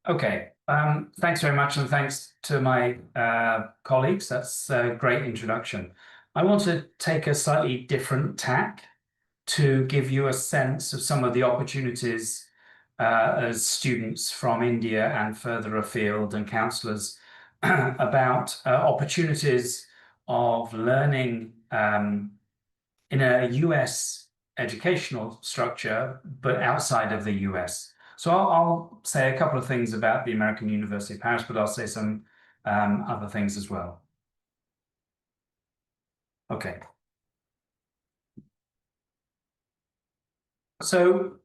Okay, thanks very much, and thanks to my colleagues. That's a great introduction. I want to take a slightly different tack to give you a sense of some of the opportunities as students from India and further afield and counselors about opportunities of learning in a US educational structure, but outside of the US. So I'll say a couple of things about the American University of Paris, but I'll say some other things as well. Okay. So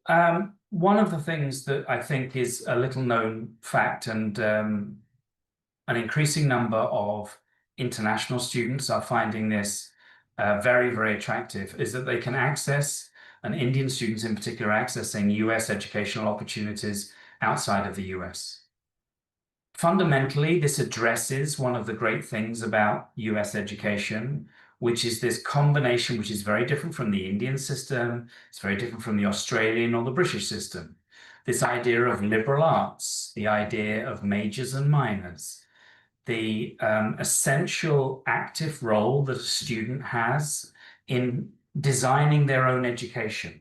one of the things that I think is a little known fact, and an increasing number of international students are finding this very, very attractive, is that they can access, and Indian students in particular, accessing US educational opportunities outside of the US. Fundamentally, this addresses one of the great things about US education, which is this combination, which is very different from the Indian system, it's very different from the Australian or the British system. This idea of liberal arts, the idea of majors and minors, the essential active role that a student has in designing their own education.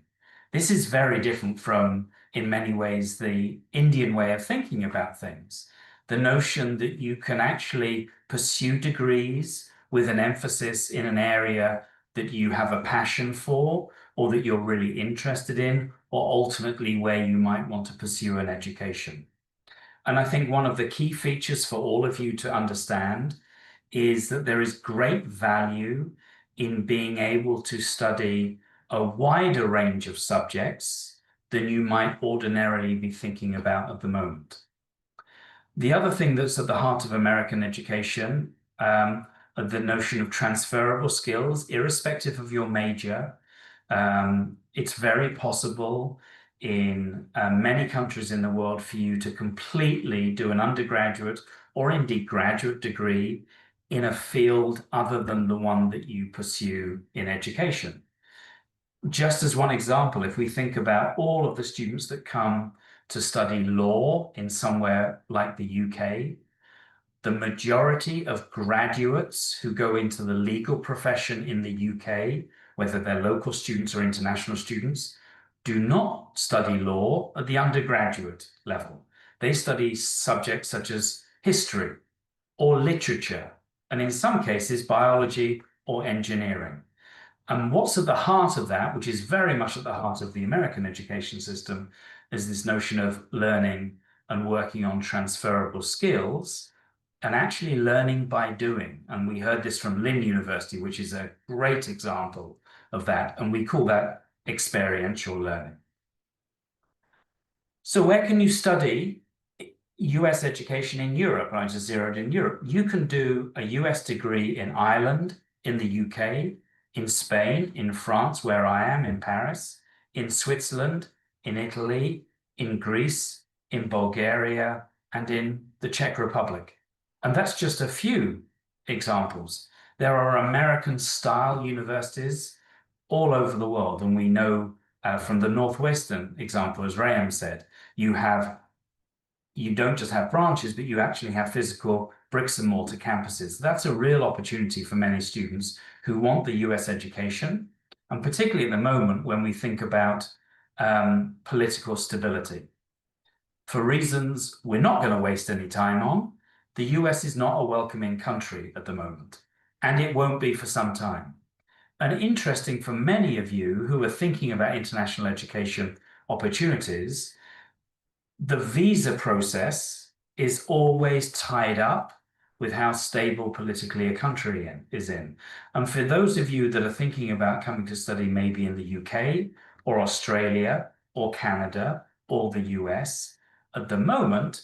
This is very different from, in many ways, the Indian way of thinking about things. The notion that you can actually pursue degrees with an emphasis in an area that you have a passion for or that you're really interested in, or ultimately where you might want to pursue an education. And I think one of the key features for all of you to understand is that there is great value in being able to study a wider range of subjects than you might ordinarily be thinking about at the moment. The other thing that's at the heart of American education, the notion of transferable skills, irrespective of your major. It's very possible in many countries in the world for you to completely do an undergraduate or indeed graduate degree in a field other than the one that you pursue in education. Just as one example, if we think about all of the students that come to study law in somewhere like the UK, the majority of graduates who go into the legal profession in the UK, whether they're local students or international students, do not study law at the undergraduate level. They study subjects such as history or literature, and in some cases, biology or engineering. And what's at the heart of that, which is very much at the heart of the American education system, is this notion of learning and working on transferable skills and actually learning by doing. And we heard this from Lynn University, which is a great example of that. And we call that experiential learning. So where can you study US education in Europe? I just zeroed in Europe. You can do a US degree in Ireland, in the UK, in Spain, in France, where I am, in Paris, in Switzerland, in Italy, in Greece, in Bulgaria, and in the Czech Republic. And that's just a few examples. There are American-style universities all over the world, and we know from the Northwestern example, as Rayam said, you don't just have branches, but you actually have physical bricks and mortar campuses. That's a real opportunity for many students who want the US education, and particularly at the moment when we think about political stability. For reasons we're not going to waste any time on, the US is not a welcoming country at the moment, and it won't be for some time. And interesting for many of you who are thinking about international education opportunities, the visa process is always tied up with how stable politically a country is in. And for those of you that are thinking about coming to study maybe in the UK or Australia or Canada or the US, at the moment,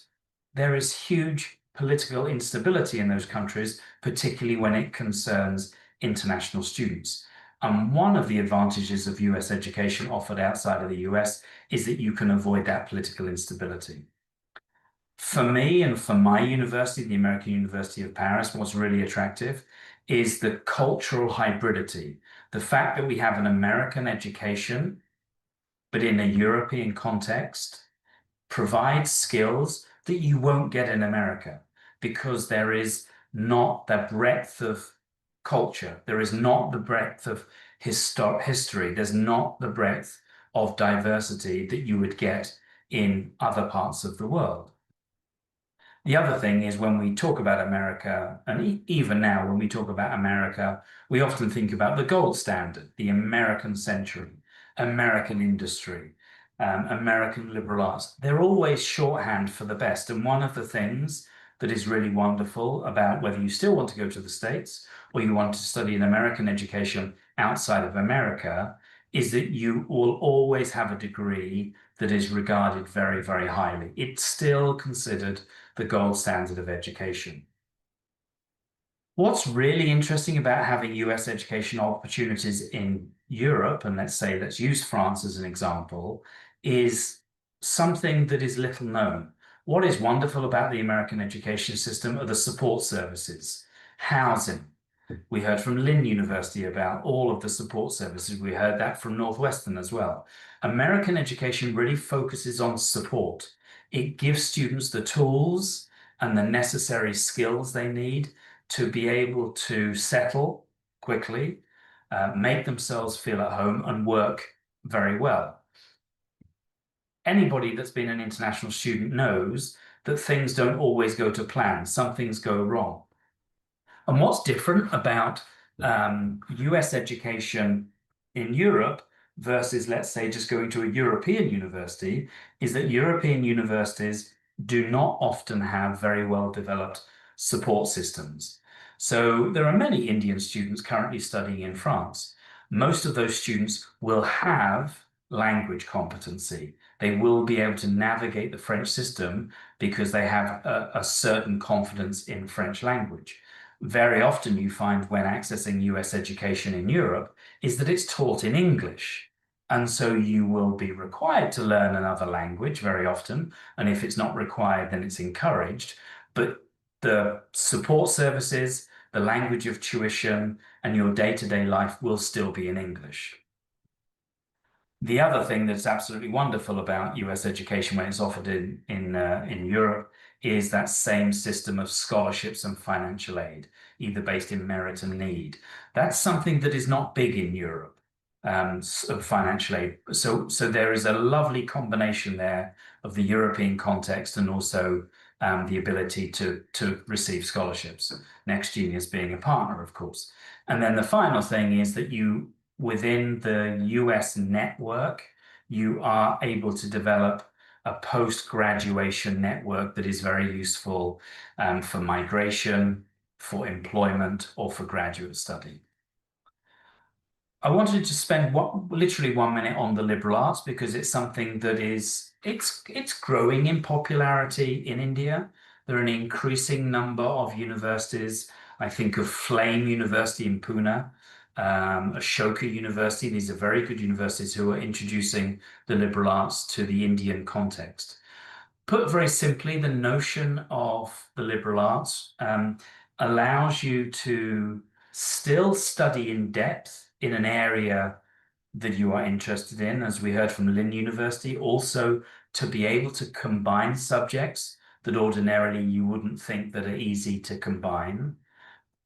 there is huge political instability in those countries, particularly when it concerns international students. And one of the advantages of US education offered outside of the US is that you can avoid that political instability. For me and for my university, the American University of Paris, what's really attractive is the cultural hybridity. The fact that we have an American education, but in a European context, provides skills that you won't get in America because there is not the breadth of culture, there is not the breadth of history, there's not the breadth of diversity that you would get in other parts of the world. The other thing is when we talk about America, and even now when we talk about America, we often think about the gold standard, the American century, American industry, American liberal arts. They're always shorthand for the best. And one of the things that is really wonderful about whether you still want to go to the States or you want to study an American education outside of America is that you will always have a degree that is regarded very, very highly. It's still considered the gold standard of education. What's really interesting about having US educational opportunities in Europe, and let's use France as an example, is something that is little known. What is wonderful about the American education system are the support services, housing. We heard from Lynn University about all of the support services. We heard that from Northwestern as well. American education really focuses on support. It gives students the tools and the necessary skills they need to be able to settle quickly, make themselves feel at home, and work very well. Anybody that's been an international student knows that things don't always go to plan. Some things go wrong. And what's different about US education in Europe versus, let's say, just going to a European university is that European universities do not often have very well developed support systems. So there are many Indian students currently studying in France. Most of those students will have language competency. They will be able to navigate the French system because they have a certain confidence in French language. Very often you find when accessing US education in Europe is that it's taught in English. And so you will be required to learn another language very often. And if it's not required, then it's encouraged. But the support services, the language of tuition, and your day-to-day life will still be in English. The other thing that's absolutely wonderful about US education when it's offered in Europe is that same system of scholarships and financial aid, either based in merit and need. That's something that is not big in Europe, of financial aid. So there is a lovely combination there of the European context and also the ability to receive scholarships. Next Genius being a partner, of course. And then the final thing is that within the US network, you are able to develop a post-graduation network that is very useful for migration, for employment, or for graduate study. I wanted to spend literally 1 minute on the liberal arts because it's something that it's growing in popularity in India. There are an increasing number of universities. I think of Flame University in Pune, Ashoka University. These are very good universities who are introducing the liberal arts to the Indian context. Put very simply, the notion of the liberal arts allows you to still study in depth in an area that you are interested in, as we heard from Lynn University, also to be able to combine subjects that ordinarily you wouldn't think that are easy to combine.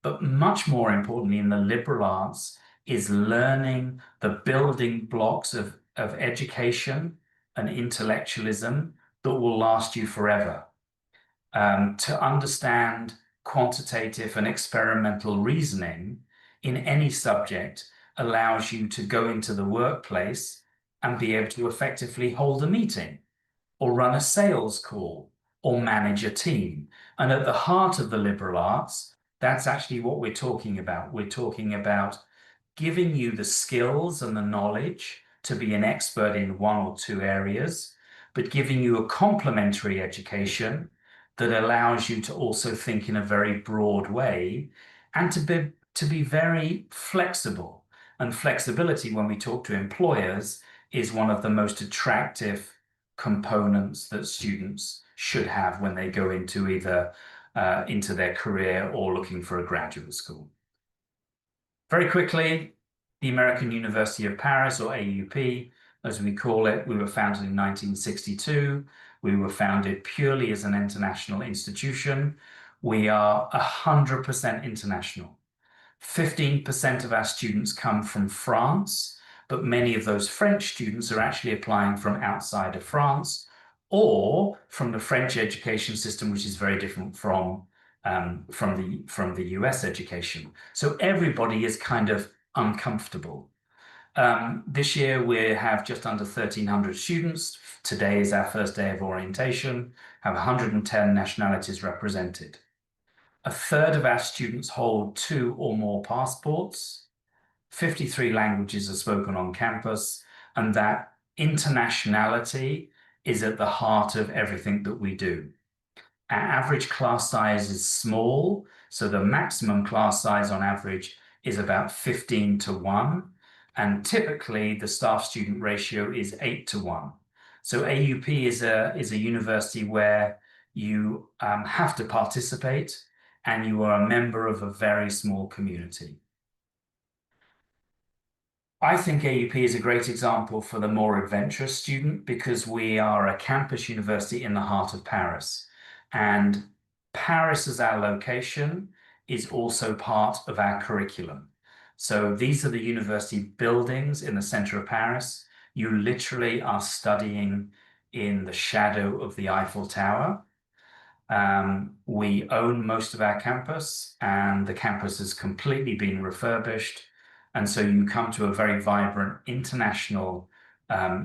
But much more importantly, in the liberal arts is learning the building blocks of education and intellectualism that will last you forever. To understand quantitative and experimental reasoning in any subject allows you to go into the workplace and be able to effectively hold a meeting or run a sales call or manage a team. And at the heart of the liberal arts, that's actually what we're talking about. We're talking about giving you the skills and the knowledge to be an expert in one or two areas, but giving you a complementary education that allows you to also think in a very broad way and to be very flexible. And flexibility, when we talk to employers, is one of the most attractive components that students should have when they go into either into their career or looking for a graduate school. Very quickly, the American University of Paris, or AUP, as we call it, we were founded in 1962. We were founded purely as an international institution. We are 100% international. 15% of our students come from France, but many of those French students are actually applying from outside of France or from the French education system, which is very different from the US education. So everybody is kind of uncomfortable. This year we have just under 1,300 students. Today is our first day of orientation, have 110 nationalities represented. A third of our students hold 2 or more passports. 53 languages are spoken on campus, and that internationality is at the heart of everything that we do. Our average class size is small, so the maximum class size on average is about 15:1, and typically the staff-student ratio is 8:1. So AUP is a university where you have to participate, and you are a member of a very small community. I think AUP is a great example for the more adventurous student because we are a campus university in the heart of Paris. And Paris as our location is also part of our curriculum. So these are the university buildings in the center of Paris. You literally are studying in the shadow of the Eiffel Tower. We own most of our campus, and the campus has completely been refurbished. And so you come to a very vibrant international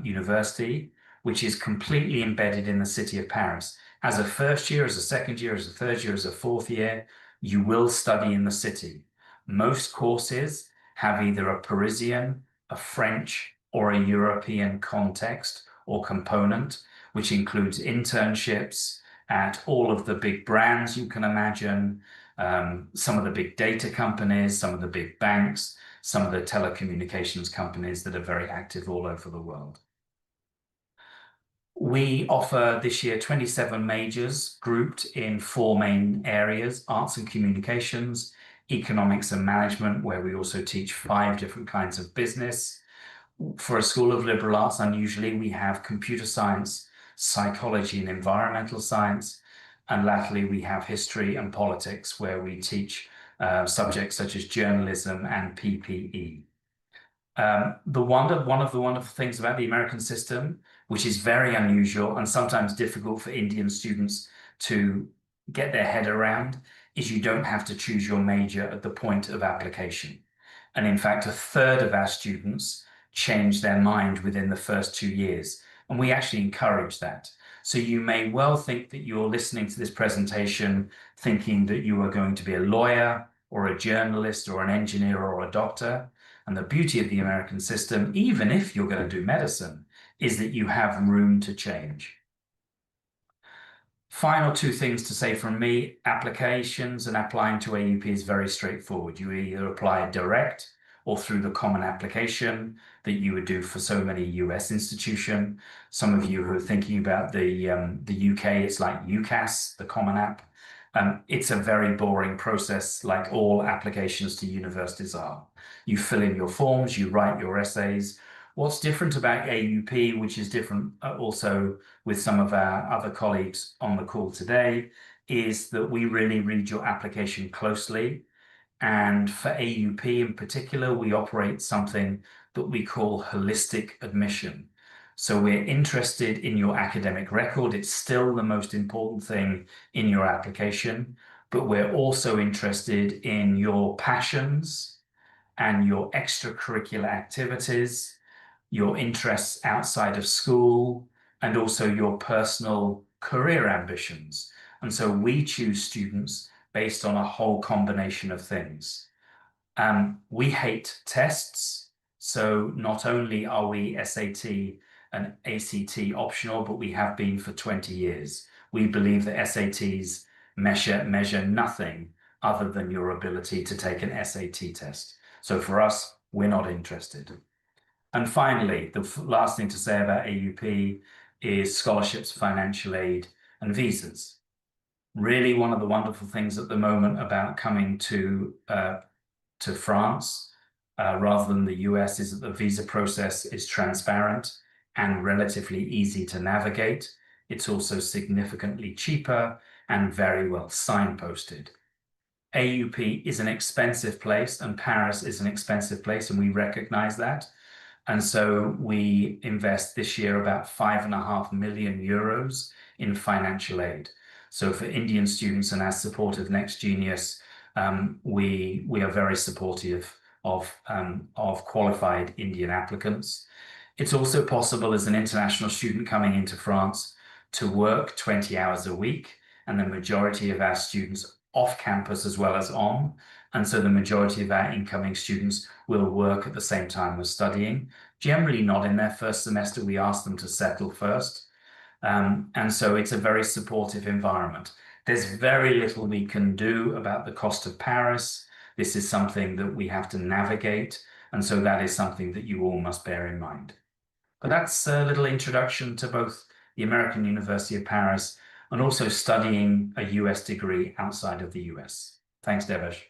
university, which is completely embedded in the city of Paris. As a first year, as a second year, as a third year, as a fourth year, you will study in the city. Most courses have either a Parisian, a French, or a European context or component, which includes internships at all of the big brands you can imagine, some of the big data companies, some of the big banks, some of the telecommunications companies that are very active all over the world. We offer this year 27 majors grouped in 4 main areas: arts and communications, economics and management, where we also teach 5 different kinds of business. For a School of Liberal Arts, unusually, we have computer science, psychology and environmental science, and latterly we have history and politics, where we teach subjects such as journalism and PPE. One of the wonderful things about the American system, which is very unusual and sometimes difficult for Indian students to get their head around, is you don't have to choose your major at the point of application. And in fact, a third of our students change their mind within the first 2 years. And we actually encourage that. So you may well think that you're listening to this presentation thinking that you are going to be a lawyer or a journalist or an engineer or a doctor. And the beauty of the American system, even if you're going to do medicine, is that you have room to change. Final 2 things to say from me: applications and applying to AUP is very straightforward. You either apply direct or through the common application that you would do for so many US institutions. Some of you who are thinking about the UK, it's like UCAS, the common app. It's a very boring process, like all applications to universities are. You fill in your forms, you write your essays. What's different about AUP, which is different also with some of our other colleagues on the call today, is that we really read your application closely. And for AUP in particular, we operate something that we call holistic admission. So we're interested in your academic record. It's still the most important thing in your application, but we're also interested in your passions and your extracurricular activities, your interests outside of school, and also your personal career ambitions. And so we choose students based on a whole combination of things. We hate tests. So not only are we SAT and ACT optional, but we have been for 20 years. We believe that SATs measure nothing other than your ability to take an SAT test. So for us, we're not interested. And finally, the last thing to say about AUP is scholarships, financial aid, and visas. Really, one of the wonderful things at the moment about coming to France rather than the US is that the visa process is transparent and relatively easy to navigate. It's also significantly cheaper and very well signposted. AUP is an expensive place, and Paris is an expensive place, and we recognize that. And so we invest this year about 5.5 million euros in financial aid. So for Indian students and as support of Next Genius, we are very supportive of qualified Indian applicants. It's also possible as an international student coming into France to work 20 hours a week, and the majority of our students off campus as well as on. And so the majority of our incoming students will work at the same time as studying. Generally not in their first semester. We ask them to settle first. And so it's a very supportive environment. There's very little we can do about the cost of Paris. This is something that we have to navigate. And so that is something that you all must bear in mind. But that's a little introduction to both the American University of Paris and also studying a US degree outside of the US. Thanks, Devesh.